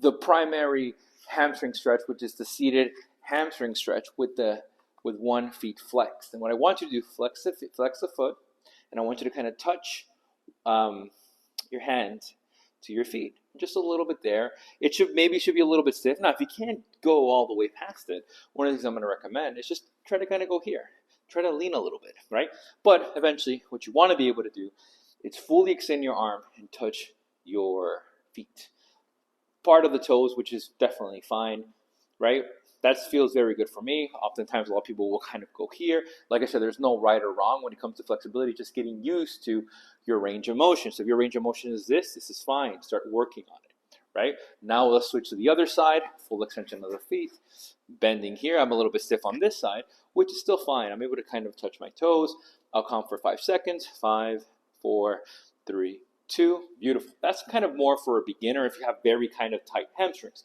the primary hamstring stretch, which is the seated hamstring stretch with 1 foot flexed. And what I want you to do, flex the foot, and I want you to kind of touch your hand to your feet, just a little bit there. It should be a little bit stiff. Now, if you can't go all the way past it, one of the things I'm going to recommend is just try to kind of go here. Try to lean a little bit, right? But eventually, what you want to be able to do is fully extend your arm and touch your feet. Part of the toes, which is definitely fine, right? That feels very good for me. Oftentimes, a lot of people will kind of go here. Like I said, there's no right or wrong when it comes to flexibility, just getting used to your range of motion. So if your range of motion is this is fine. Start working on it, right? Now let's switch to the other side, full extension of the feet. Bending here, I'm a little bit stiff on this side, which is still fine. I'm able to kind of touch my toes. I'll count for 5 seconds. 5, 4, 3, 2. Beautiful. That's kind of more for a beginner if you have very kind of tight hamstrings.